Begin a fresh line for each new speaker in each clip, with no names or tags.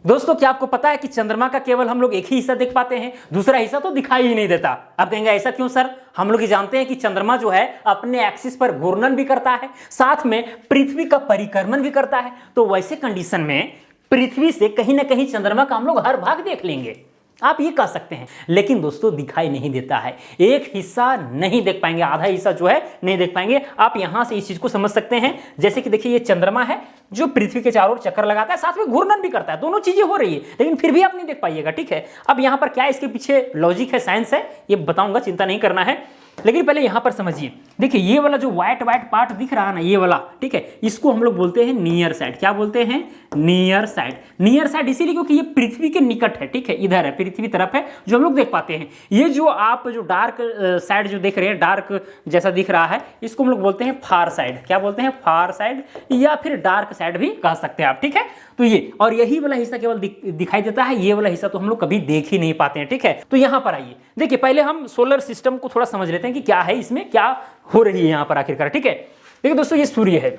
दोस्तों क्या आपको पता है कि चंद्रमा का केवल हम लोग एक ही हिस्सा देख पाते हैं, दूसरा हिस्सा तो दिखाई ही नहीं देता। अब कहेंगे ऐसा क्यों सर? हम लोग ये जानते हैं कि चंद्रमा जो है अपने एक्सिस पर घूर्णन भी करता है, साथ में पृथ्वी का परिक्रमण भी करता है। तो वैसे कंडीशन में पृथ्वी से कहीं ना कहीं चंद्रमा का हम लोग हर भाग देख लेंगे, आप ये कह सकते हैं। लेकिन दोस्तों दिखाई नहीं देता है, एक हिस्सा नहीं देख पाएंगे, आधा हिस्सा जो है नहीं देख पाएंगे। आप यहां से इस चीज को समझ सकते हैं, जैसे कि देखिए ये चंद्रमा है जो पृथ्वी के चारों ओर चक्कर लगाता है, साथ में घूर्णन भी करता है, दोनों चीजें हो रही है, लेकिन फिर भी आप नहीं देख पाइएगा। ठीक है, अब यहां पर क्या इसके पीछे लॉजिक है, साइंस है, ये बताऊंगा, चिंता नहीं करना है। लेकिन पहले यहां पर समझिए, देखिए ये वाला जो व्हाइट व्हाइट पार्ट दिख रहा है ना, ये वाला, ठीक है, इसको हम लोग बोलते हैं नियर साइड। क्या बोलते हैं? Near side. नियर साइड इसीलिए क्योंकि ये पृथ्वी के निकट है, ठीक है, इधर है, पृथ्वी तरफ है, जो हम लोग देख पाते हैं। ये जो आप जो डार्क साइड जो देख रहे हैं, डार्क जैसा दिख रहा है, इसको हम लोग बोलते हैं फार साइड। क्या बोलते हैं? फार साइड, या फिर डार्क साइड भी कह सकते हैं आप। ठीक है, तो ये और यही वाला हिस्सा केवल दिखाई देता है, ये वाला हिस्सा तो हम लोग कभी देख ही नहीं पाते हैं। ठीक है, तो यहां पर आइए, देखिए पहले हम सोलर सिस्टम को थोड़ा समझ लेते हैं कि क्या है, इसमें क्या हो रही है यहां पर आखिरकार। ठीक है, देखिए दोस्तों ये सूर्य है,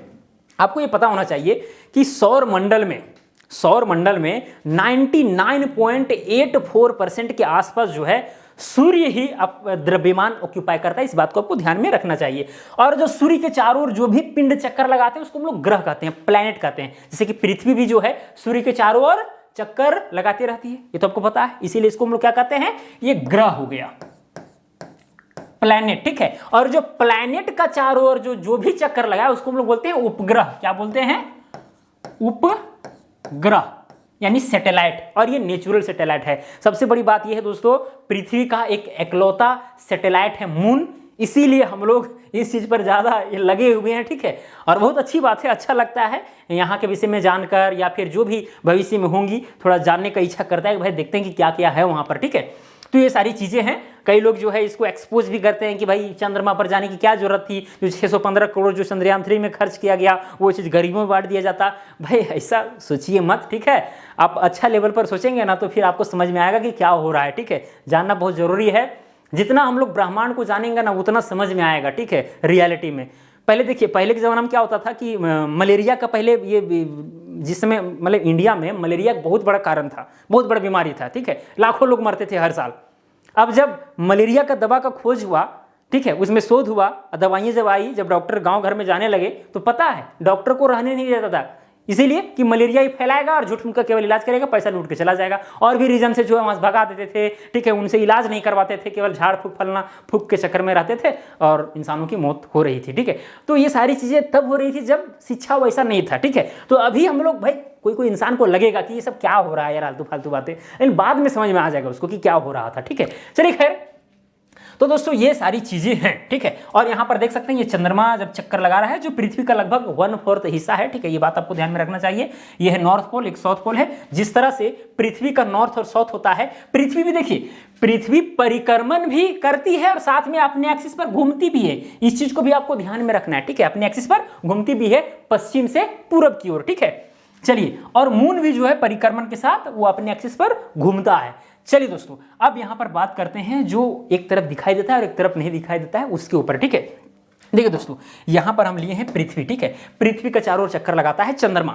आपको ये पता होना चाहिए कि सौर मंडल में 99.84% के आसपास जो है सूर्य ही द्रव्यमान ऑक्यूपाई करता है। इस बात को आपको ध्यान में रखना चाहिए। और जो सूर्य के चारों ओर जो भी पिंड चक्कर लगाते हैं उसको हम लोग ग्रह कहते हैं, प्लैनेट कहते हैं। जैसे कि पृथ्वी भी जो है सूर्य के चारों ओर चक्कर लगाती रहती है, ये तो आपको पता है, इसीलिए इसको हम लोग क्या कहते हैं? ये ग्रह हो गया, प्लैनेट। ठीक है, और जो प्लैनेट का चारों ओर जो भी चक्कर लगाए उसको हम लोग बोलते हैं उपग्रह। क्या बोलते हैं? उपग्रह, यानी सैटेलाइट। और ये नेचुरल सैटेलाइट है। सबसे बड़ी बात यह है दोस्तों, पृथ्वी का एक एकलौता सैटेलाइट है मून, इसीलिए हम लोग इस चीज पर ज्यादा लगे हुए हैं। ठीक है, और बहुत अच्छी बात है, अच्छा लगता है यहाँ के विषय में जानकर, या फिर जो भी भविष्य में होंगी थोड़ा जानने का इच्छा करता है कि भाई देखते हैं कि क्या क्या है वहां पर। ठीक है, तो ये सारी चीजें हैं। कई लोग जो है इसको एक्सपोज भी करते हैं कि भाई चंद्रमा पर जाने की क्या जरूरत थी, जो 615 करोड़ जो चंद्रयान 3 में खर्च किया गया वो चीज गरीबों में बांट दिया जाता। भाई ऐसा सोचिए मत। ठीक है, आप अच्छा लेवल पर सोचेंगे ना तो फिर आपको समझ में आएगा कि क्या हो रहा है। ठीक है, जानना बहुत जरूरी है। जितना हम लोग ब्रह्मांड को जानेंगे ना उतना समझ में आएगा। ठीक है, रियलिटी में पहले देखिए, पहले के ज़माना में क्या होता था कि मलेरिया का पहले ये जिस समय मतलब इंडिया में मलेरिया बहुत बड़ा कारण था, बहुत बड़ा बीमारी था। ठीक है, लाखों लोग मरते थे हर साल। अब जब मलेरिया का दवा का खोज हुआ, ठीक है, उसमें शोध हुआ, दवाइयाँ जब आई, जब डॉक्टर गांव घर में जाने लगे तो पता है डॉक्टर को रहने नहीं देता था, इसीलिए कि मलेरिया ही फैलाएगा और झूठ मूठ का केवल इलाज करेगा, पैसा लूट के चला जाएगा। और भी रीजन से जो है वहाँ से भगा देते थे। ठीक है, उनसे इलाज नहीं करवाते थे, केवल झाड़ फूक फलना फूक के चक्कर में रहते थे और इंसानों की मौत हो रही थी। ठीक है, तो ये सारी चीज़ें तब हो रही थी जब शिक्षा वैसा नहीं था। ठीक है, तो अभी हम लोग भाई कोई इंसान को लगेगा कि ये सब क्या हो रहा है यार, आलतू फालतू बातें, लेकिन बाद में समझ में आ जाएगा उसको कि क्या हो रहा था। ठीक है, चलिए खैर, तो दोस्तों ये सारी चीजें हैं। ठीक है, और यहां पर देख सकते हैं ये चंद्रमा जब चक्कर लगा रहा है जो पृथ्वी का लगभग 1/4 हिस्सा है। ठीक है, ये बात आपको ध्यान में रखना चाहिए। ये है नॉर्थ पोल, एक साउथ पोल है। जिस तरह से पृथ्वी का नॉर्थ और साउथ होता है, पृथ्वी भी देखिए, पृथ्वी परिक्रमण भी करती है और साथ में अपने एक्सिस पर घूमती भी है। इस चीज को भी आपको ध्यान में रखना है। ठीक है, अपने एक्सिस पर घूमती भी है पश्चिम से पूरब की ओर। ठीक है, चलिए, और मून भी जो है परिक्रमण के साथ वो अपने एक्सिस पर घूमता है। चलिए दोस्तों, अब यहां पर बात करते हैं जो एक तरफ दिखाई देता है और एक तरफ नहीं दिखाई देता है उसके ऊपर। ठीक है, देखिए दोस्तों, यहां पर हम लिए हैं पृथ्वी। ठीक है, पृथ्वी का चारों ओर चक्कर लगाता है चंद्रमा।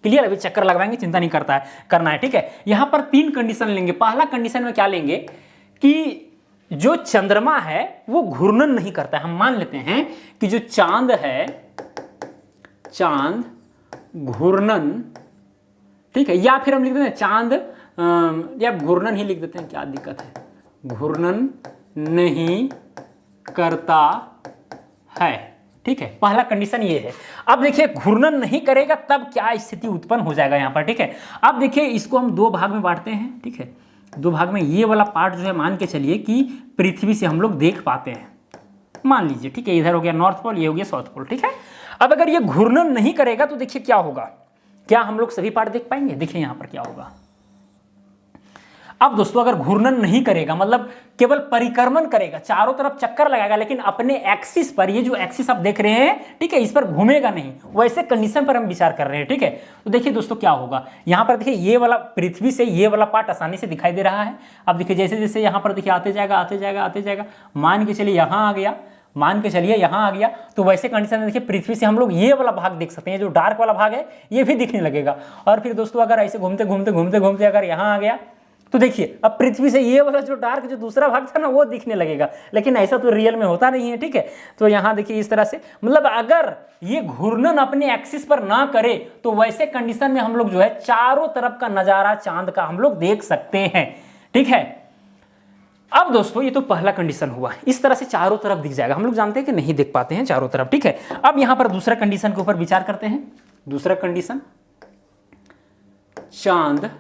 क्लियर, अभी चक्कर लगवाएंगे, चिंता नहीं करना है। ठीक है, यहां पर 3 कंडीशन लेंगे। पहला कंडीशन में क्या लेंगे कि जो चंद्रमा है वो घूर्णन नहीं करता है। हम मान लेते हैं कि जो चांद है, चांद घूर्णन, ठीक है, या फिर हम लिख देते हैं चांद, या घूर्णन ही लिख देते हैं, क्या दिक्कत है, घूर्णन नहीं करता है। ठीक है, पहला कंडीशन ये है। अब देखिए, घूर्णन नहीं करेगा तब क्या स्थिति उत्पन्न हो जाएगा यहां पर। ठीक है, अब देखिए इसको हम 2 भाग में बांटते हैं। ठीक है, 2 भाग में। ये वाला पार्ट जो है मान के चलिए कि पृथ्वी से हम लोग देख पाते हैं, मान लीजिए। ठीक है, इधर हो गया नॉर्थ पोल, ये हो गया साउथ पोल। ठीक है, अब अगर ये घूर्णन नहीं करेगा तो देखिए क्या होगा, क्या हम लोग सभी पार्ट देख पाएंगे? देखिए यहां पर क्या होगा। अब दोस्तों अगर घूर्णन नहीं करेगा मतलब केवल परिक्रमण करेगा, चारों तरफ चक्कर लगाएगा, लेकिन अपने एक्सिस पर, ये जो एक्सिस आप देख रहे हैं, ठीक है, इस पर घूमेगा नहीं, वैसे कंडीशन पर हम विचार कर रहे हैं। ठीक है, तो देखिए दोस्तों क्या होगा, यहां पर देखिए ये वाला पृथ्वी से ये वाला पार्ट आसानी से दिखाई दे रहा है। अब देखिए जैसे जैसे यहां पर देखिए आते जाएगा, मान के चलिए यहां आ गया, मान के चलिए यहाँ आ गया, तो वैसे कंडीशन में देखिए पृथ्वी से हम लोग ये वाला भाग देख सकते हैं, जो डार्क वाला भाग है ये भी दिखने लगेगा। और फिर दोस्तों अगर ऐसे घूमते घूमते घूमते घूमते अगर यहाँ आ गया तो देखिए अब पृथ्वी से ये वाला जो डार्क जो दूसरा भाग था ना वो दिखने लगेगा, लेकिन ऐसा तो रियल में होता नहीं है, ठीक है। तो यहाँ देखिए इस तरह से, मतलब अगर ये घूर्णन अपने एक्सिस पर ना करे तो वैसे कंडीशन में हम लोग जो है चारों तरफ का नजारा चांद का हम लोग देख सकते हैं, ठीक है। अब दोस्तों ये तो पहला कंडीशन हुआ, इस तरह से चारों तरफ दिख जाएगा। हम लोग जानते हैं कि नहीं देख पाते हैं चारों तरफ, ठीक है। अब यहां पर दूसरा कंडीशन के ऊपर विचार करते हैं। दूसरा कंडीशन, चांद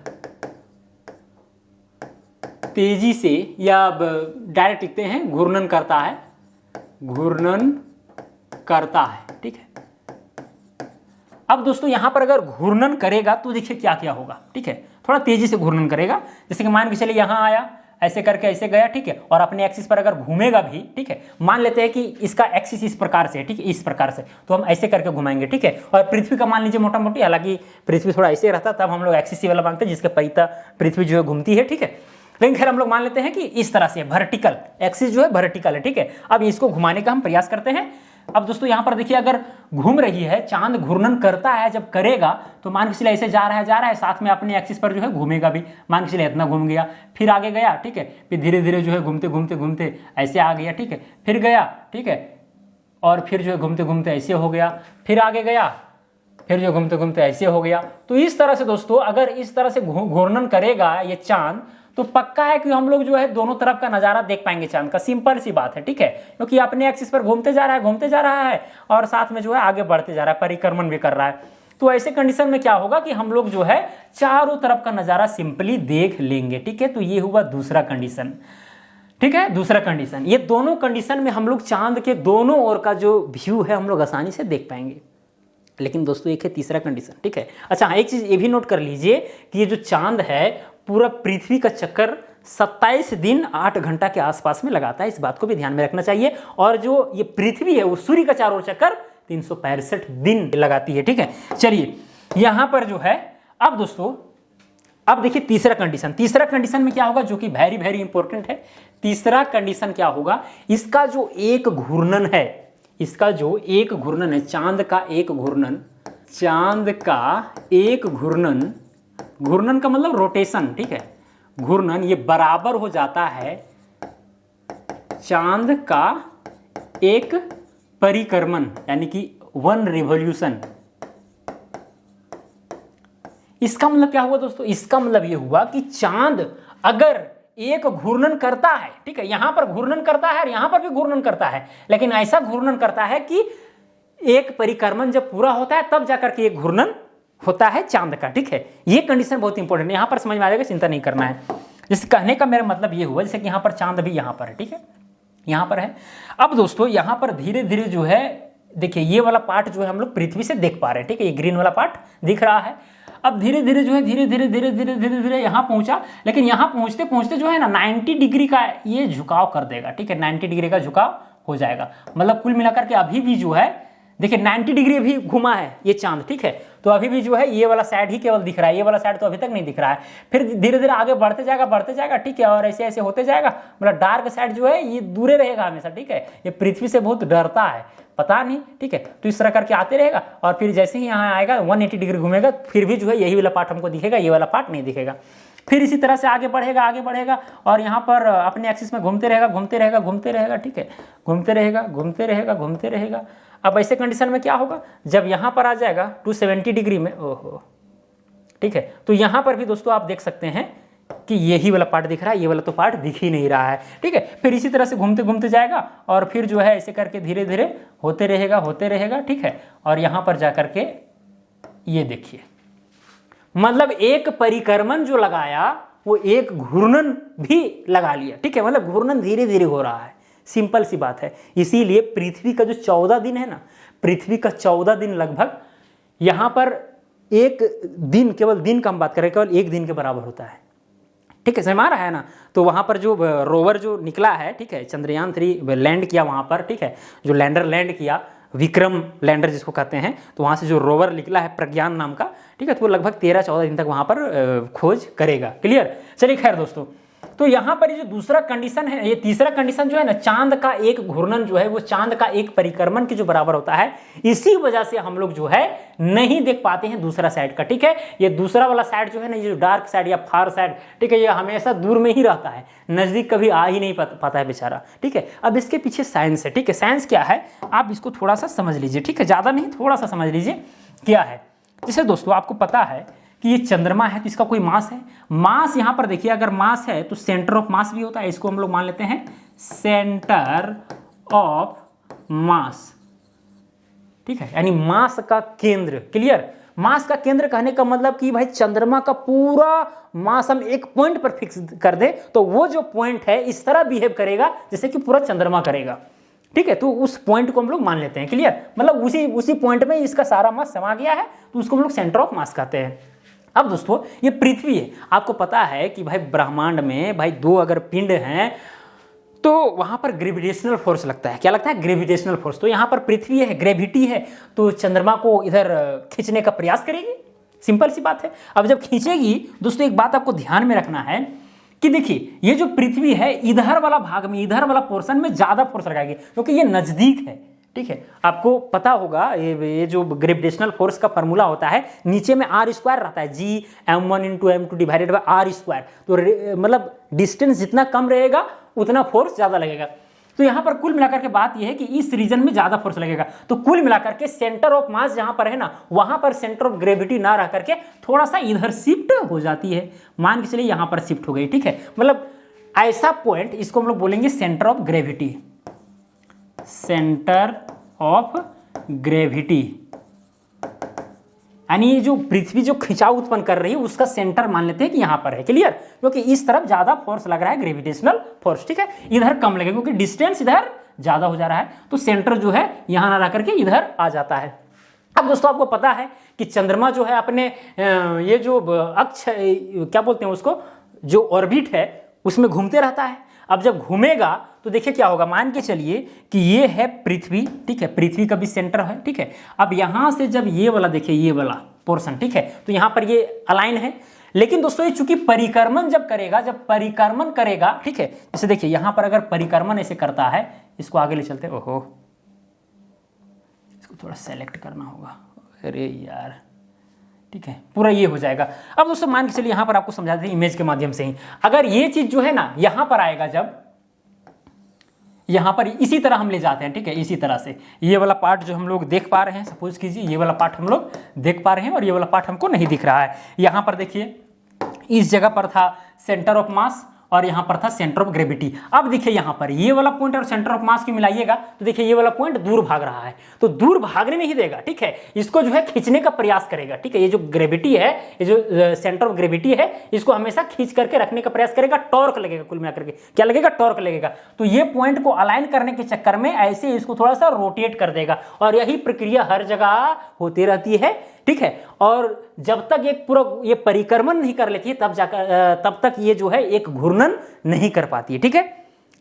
तेजी से, या डायरेक्ट लिखते हैं घूर्णन करता है, घूर्णन करता है, ठीक है। अब दोस्तों यहां पर अगर घूर्णन करेगा तो देखिए क्या क्या होगा, ठीक है। थोड़ा तेजी से घूर्णन करेगा, जैसे कि मान के चलिए यहां आया, ऐसे करके ऐसे गया, ठीक है, और अपने एक्सिस पर अगर घूमेगा भी, ठीक है। मान लेते हैं कि इसका एक्सिस इस प्रकार से है, ठीक है, इस प्रकार से, तो हम ऐसे करके घुमाएंगे, ठीक है। और पृथ्वी का मान लीजिए मोटा मोटी, हालांकि पृथ्वी थोड़ा ऐसे रहता तब हम लोग एक्सिस वाला मानते हैं जिसके परिता पृथ्वी जो है घूमती है, ठीक है। लेकिन खैर हम लोग मान लेते हैं कि इस तरह से वर्टिकल एक्सिस जो है वर्टिकल है, ठीक है। अब इसको घुमाने का हम प्रयास करते हैं। अब दोस्तों यहां पर देखिए अगर घूम रही है, चांद घूर्णन करता है, जब करेगा तो मान के चलिए ऐसे जा रहा है, साथ में अपने एक्सिस पर जो है घूमेगा भी। मान के चलिए इतना घूम गया, फिर आगे गया, ठीक है, फिर धीरे धीरे जो है घूमते घूमते घूमते ऐसे आ गया, ठीक है, फिर गया, ठीक है, और फिर जो है घूमते घूमते ऐसे हो गया, फिर आगे गया, फिर जो घूमते घूमते ऐसे हो गया। तो इस तरह से दोस्तों अगर इस तरह से घूर्णन करेगा ये चांद, तो पक्का है कि हम लोग जो है दोनों तरफ का नजारा देख पाएंगे चांद का। सिंपल सी बात है, ठीक है, क्योंकि अपने एक्सिस पर घूमते जा रहा है और साथ में जो है आगे बढ़ते जा रहा है, परिक्रमण भी कर रहा है। तो ऐसे कंडीशन में क्या होगा कि हम लोग जो है चारों तरफ का नजारा सिंपली देख लेंगे, ठीक है। तो ये हुआ दूसरा कंडीशन, ठीक है, दूसरा कंडीशन। ये दोनों कंडीशन में हम लोग चांद के दोनों ओर का जो व्यू है हम लोग आसानी से देख पाएंगे। लेकिन दोस्तों एक है तीसरा कंडीशन, ठीक है। अच्छा, एक चीज ये भी नोट कर लीजिए कि ये जो चांद है पूरा पृथ्वी का चक्कर 27 दिन 8 घंटा के आसपास में लगाता है, इस बात को भी ध्यान में रखना चाहिए। और जो ये पृथ्वी है वो सूर्य का चारों चक्कर 365 दिन लगाती है, ठीक है। चलिए यहां पर जो है अब दोस्तों, अब देखिए तीसरा कंडीशन में क्या होगा, जो कि वेरी वेरी इंपॉर्टेंट है। तीसरा कंडीशन क्या होगा, इसका जो एक घूर्णन है, इसका जो एक घूर्णन है, चांद का एक घूर्णन, घूर्णन का मतलब रोटेशन, ठीक है, घूर्णन, ये बराबर हो जाता है चांद का एक परिक्रमण, यानी कि 1 रिवॉल्यूशन। इसका मतलब क्या हुआ दोस्तों, इसका मतलब ये हुआ कि चांद अगर एक घूर्णन करता है, ठीक है, यहां पर घूर्णन करता है और यहां पर भी घूर्णन करता है, लेकिन ऐसा घूर्णन करता है कि एक परिक्रमण जब पूरा होता है तब जाकर के एक घूर्णन होता है चांद का, ठीक है। ये कंडीशन बहुत इंपॉर्टेंट है, यहां पर समझ में आ जाएगा, चिंता नहीं करना है। जैसे कहने का मेरा मतलब ये हुआ, जैसे कि यहां पर चांद भी यहां पर है, ठीक है, यहां पर है। अब दोस्तों यहां पर धीरे धीरे जो है देखिए ये वाला पार्ट जो है हम लोग पृथ्वी से देख पा रहे हैं, ठीक है, ये ग्रीन वाला पार्ट दिख रहा है। अब धीरे धीरे जो है धीरे धीरे यहाँ पहुंचा, लेकिन यहाँ पहुंचते पहुंचते जो है ना 90 डिग्री का ये झुकाव कर देगा, ठीक है, 90 डिग्री का झुकाव हो जाएगा। मतलब कुल मिलाकर के अभी भी जो है देखिए 90 डिग्री भी घुमा है ये चांद, ठीक है, तो अभी भी जो है ये वाला साइड ही केवल दिख रहा है, ये वाला साइड तो अभी तक नहीं दिख रहा है। फिर धीरे धीरे आगे बढ़ते जाएगा, ठीक है, और ऐसे ऐसे होते जाएगा। मतलब डार्क साइड जो है ये दूरे रहेगा हमेशा, ठीक है, ये पृथ्वी से बहुत डरता है, पता नहीं, ठीक है। तो इस तरह करके आते रहेगा और फिर जैसे ही यहाँ आएगा 180 डिग्री घूमेगा, फिर भी जो है यही वाला पार्ट हमको दिखेगा, ये वाला पार्ट नहीं दिखेगा। फिर इसी तरह से आगे बढ़ेगा और यहाँ पर अपने एक्सिस में घूमते रहेगा, ठीक है, घूमते रहेगा। अब ऐसे कंडीशन में क्या होगा, जब यहाँ पर आ जाएगा 270 डिग्री में, ओहो, ठीक है, तो यहाँ पर भी दोस्तों आप देख सकते हैं कि यही वाला पार्ट दिख रहा है, ये वाला तो पार्ट दिख ही नहीं रहा है, ठीक है। फिर इसी तरह से घूमते जाएगा और फिर जो है ऐसे करके धीरे धीरे होते रहेगा, ठीक है। और यहाँ पर जाकर के ये देखिए, मतलब एक परिक्रमण जो लगाया वो एक घूर्णन भी लगा लिया, ठीक है, मतलब घूर्णन धीरे धीरे हो रहा है, सिंपल सी बात है। इसीलिए पृथ्वी का जो 14 दिन है ना, पृथ्वी का 14 दिन लगभग यहाँ पर एक दिन, केवल दिन का हम बात करें, केवल एक दिन के बराबर होता है, ठीक है, समझ में आ रहा है ना। तो वहाँ पर जो रोवर जो निकला है, ठीक है, चंद्रयान 3 लैंड किया वहाँ पर, ठीक है, जो लैंडर लैंड किया, विक्रम लैंडर जिसको कहते हैं, तो वहाँ से जो रोवर निकला है प्रज्ञान नाम का, ठीक है, तो वो लगभग 13-14 दिन तक वहाँ पर खोज करेगा। क्लियर, चलिए खैर दोस्तों, तो यहाँ पर ये जो दूसरा कंडीशन है, ये तीसरा कंडीशन जो है ना, चांद का एक घूर्णन जो है वो चांद का एक परिक्रमण के जो बराबर होता है, इसी वजह से हम लोग जो है नहीं देख पाते हैं दूसरा साइड का, ठीक है। ये दूसरा वाला साइड जो है ना, ये जो डार्क साइड या फार साइड, ठीक है, ये हमेशा दूर में ही रहता है, नजदीक कभी आ ही नहीं पाता है बेचारा, ठीक है। अब इसके पीछे साइंस है, ठीक है। साइंस क्या है आप इसको थोड़ा सा समझ लीजिए, ठीक है, ज्यादा नहीं थोड़ा सा समझ लीजिए क्या है। जैसे दोस्तों आपको पता है कि ये चंद्रमा है तो इसका कोई मास है, मास यहाँ पर देखिए अगर मास है तो सेंटर ऑफ मास भी होता है, इसको हम लोग मान लेते हैं सेंटर ऑफ मास, ठीक है, यानी मास का केंद्र। क्लियर? मास का केंद्र कहने का मतलब कि भाई चंद्रमा का पूरा मास हम एक पॉइंट पर फिक्स कर दे तो वो जो पॉइंट है इस तरह बिहेव करेगा जैसे कि पूरा चंद्रमा करेगा, ठीक है। तो उस पॉइंट को हम लोग मान लेते हैं। क्लियर? मतलब उसी पॉइंट में इसका सारा मास समा गया है तो उसको हम लोग सेंटर ऑफ मास कहते हैं। अब दोस्तों ये पृथ्वी है, आपको पता है कि भाई ब्रह्मांड में भाई दो अगर पिंड हैं तो वहां पर ग्रेविटेशनल फोर्स लगता है। क्या लगता है? Gravitational force. तो यहां पर पृथ्वी है, ग्रेविटी है, तो चंद्रमा को इधर खींचने का प्रयास करेगी। सिंपल सी बात है। अब जब खींचेगी दोस्तों एक बात आपको ध्यान में रखना है कि देखिए ये जो पृथ्वी है इधर वाला भाग में, इधर वाला पोर्शन में ज्यादा फोर्स लगाएगी क्योंकि ये नजदीक है, ठीक है। आपको पता होगा ये जो ग्रेविटेशनल फोर्स का फॉर्मूला होता है नीचे में r स्क्वायर रहता है, Gm1 × M2 divided by r square. तो मतलब डिस्टेंस जितना कम रहेगा उतना फोर्स ज्यादा लगेगा। तो यहाँ पर कुल मिलाकर के बात यह है कि इस रीजन में ज्यादा फोर्स लगेगा। तो कुल मिलाकर के सेंटर ऑफ मास जहां पर है ना वहां पर सेंटर ऑफ ग्रेविटी ना रह करके थोड़ा सा इधर शिफ्ट हो जाती है। मान के चलिए यहां पर शिफ्ट हो गई, ठीक है। मतलब ऐसा पॉइंट, इसको हम लोग बोलेंगे centre of gravity, centre of gravity, यानी जो पृथ्वी जो खिंचाव उत्पन्न कर रही है उसका सेंटर मान लेते हैं कि यहां पर है। क्लियर? क्योंकि इस तरफ ज्यादा फोर्स लग रहा है, ग्रेविटेशनल फोर्स, ठीक है। इधर कम लगेगा क्योंकि डिस्टेंस इधर ज्यादा हो जा रहा है, तो सेंटर जो है यहां ना रह करके इधर आ जाता है। अब दोस्तों आपको पता है कि चंद्रमा जो है अपने ये जो अक्ष क्या बोलते हैं उसको, जो ऑर्बिट है उसमें घूमते रहता है। अब जब घूमेगा तो देखिए क्या होगा, मान के चलिए कि ये है पृथ्वी, ठीक है, पृथ्वी का भी सेंटर है, ठीक है। अब यहां से जब ये वाला देखिए ये वाला पोर्शन, ठीक है, तो यहां पर ये अलाइन है। लेकिन दोस्तों ये चूंकि परिक्रमण जब परिक्रमण करेगा, ठीक है, जैसे देखिए यहां पर अगर परिक्रमण ऐसे करता है, इसको आगे ले चलते हैं, ओहो इसको थोड़ा सेलेक्ट करना होगा, अरे यार, ठीक है, पूरा ये हो जाएगा। अब दोस्तों मान के चलिए यहां पर आपको समझाते हैं इमेज के माध्यम से ही, अगर ये चीज जो है ना यहां पर आएगा, जब यहां पर इसी तरह हम ले जाते हैं, ठीक है, इसी तरह से ये वाला पार्ट जो हम लोग देख पा रहे हैं, सपोज कीजिए ये वाला पार्ट हम लोग देख पा रहे हैं और ये वाला पार्ट हमको नहीं दिख रहा है। यहां पर देखिए इस जगह पर था सेंटर ऑफ मास और यहां पर था सेंटर ऑफ ग्रेविटी। अब देखिए यहां पर ये वाला पॉइंट और सेंटर ऑफ मास की मिलाइएगा तो देखिए ये वाला पॉइंट दूर भाग रहा है, तो दूर भागने नहीं देगा, ठीक है, इसको जो है खींचने का प्रयास करेगा, ठीक है। ये जो ग्रेविटी है, ये जो सेंटर ऑफ ग्रेविटी है, इसको हमेशा खींच करके रखने का प्रयास करेगा, टॉर्क लगेगा, कुल मिलाकर के क्या लगेगा, टॉर्क लगेगा। तो ये पॉइंट को अलाइन करने के चक्कर में ऐसे इसको थोड़ा सा रोटेट कर देगा और यही प्रक्रिया हर जगह होती रहती है, ठीक है। और जब तक एक पूरा ये परिक्रमण नहीं कर लेती है तब तक ये जो है एक घूर्णन नहीं कर पाती है, ठीक है।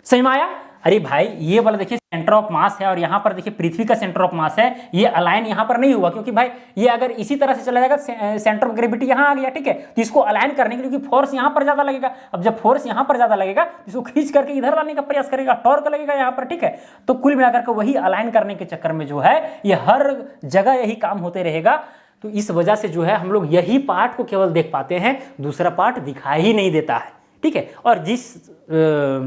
समझ में आया? अरे भाई ये वाला देखिए सेंटर ऑफ मास है और यहां पर देखिए पृथ्वी का सेंटर ऑफ मास है, ये अलाइन यहां पर नहीं हुआ क्योंकि भाई ये अगर इसी तरह से चला जाएगा, सेंटर ऑफ ग्रेविटी यहां आ गया, ठीक है, तो इसको अलाइन करने के लिए क्योंकि फोर्स यहां पर ज्यादा लगेगा। अब जब फोर्स यहां पर ज्यादा लगेगा तो इसको खींच करके इधर लाने का प्रयास करेगा, टॉर्क लगेगा यहां पर, ठीक है। तो कुल मिलाकर के वही अलाइन करने के चक्कर में जो है ये हर जगह यही काम होते रहेगा। तो इस वजह से जो है हम लोग यही पार्ट को केवल देख पाते हैं, दूसरा पार्ट दिखाई ही नहीं देता है, ठीक है। और जिस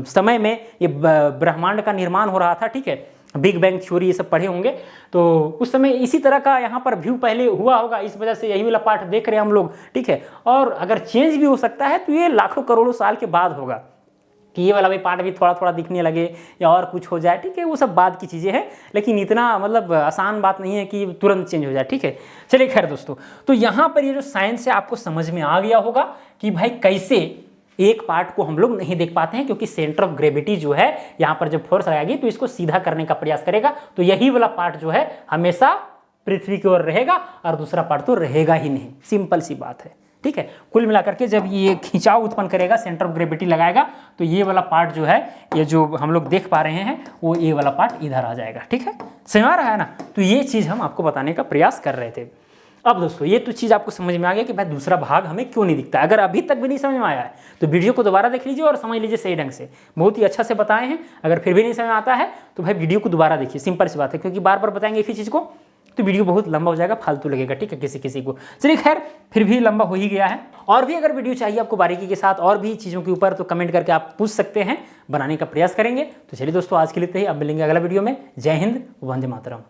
समय में ये ब्रह्मांड का निर्माण हो रहा था, ठीक है, बिग बैंग थ्योरी ये सब पढ़े होंगे, तो उस समय इसी तरह का यहाँ पर व्यू पहले हुआ होगा, इस वजह से यही वाला पार्ट देख रहे हैं हम लोग, ठीक है। और अगर चेंज भी हो सकता है तो ये लाखों करोड़ों साल के बाद होगा कि ये वाला भी पार्ट भी थोड़ा थोड़ा दिखने लगे या और कुछ हो जाए, ठीक है, वो सब बाद की चीज़ें हैं, लेकिन इतना मतलब आसान बात नहीं है कि तुरंत चेंज हो जाए, ठीक है। चलिए खैर दोस्तों, तो यहाँ पर ये जो साइंस है आपको समझ में आ गया होगा कि भाई कैसे एक पार्ट को हम लोग नहीं देख पाते हैं क्योंकि सेंटर ऑफ ग्रेविटी जो है यहाँ पर जब फोर्स आएगी तो इसको सीधा करने का प्रयास करेगा, तो यही वाला पार्ट जो है हमेशा पृथ्वी की ओर रहेगा और दूसरा पार्ट तो रहेगा ही नहीं। सिंपल सी बात है, ठीक है। कुल मिलाकर के जब ये खिंचाव उत्पन्न करेगा, सेंटर ऑफ ग्रेविटी लगाएगा, तो ये वाला पार्ट जो है, ये जो हम लोग देख पा रहे हैं, वो ये वाला पार्ट इधर आ जाएगा, ठीक है। समझ आ रहा है ना? तो ये चीज़ हम आपको बताने का प्रयास कर रहे थे। अब दोस्तों ये तो चीज़ आपको समझ में आ गया कि भाई दूसरा भाग हमें क्यों नहीं दिखता। अगर अभी तक भी नहीं समझ में आया है तो वीडियो को दोबारा देख लीजिए और समझ लीजिए सही ढंग से, बहुत ही अच्छा से बताए हैं। अगर फिर भी नहीं समझ में आता है तो भाई वीडियो को दोबारा देखिए, सिंपल सी बात है, क्योंकि बार बार बताएंगे एक ही चीज़ को तो वीडियो बहुत लंबा हो जाएगा, फालतू लगेगा, ठीक है, किसी किसी को। चलिए खैर फिर भी लंबा हो ही गया है। और भी अगर वीडियो चाहिए आपको बारीकी के साथ और भी चीज़ों के ऊपर तो कमेंट करके आप पूछ सकते हैं, बनाने का प्रयास करेंगे। तो चलिए दोस्तों आज के लिए इतना ही, अब मिलेंगे अगला वीडियो में। जय हिंद, वंदे मातरम।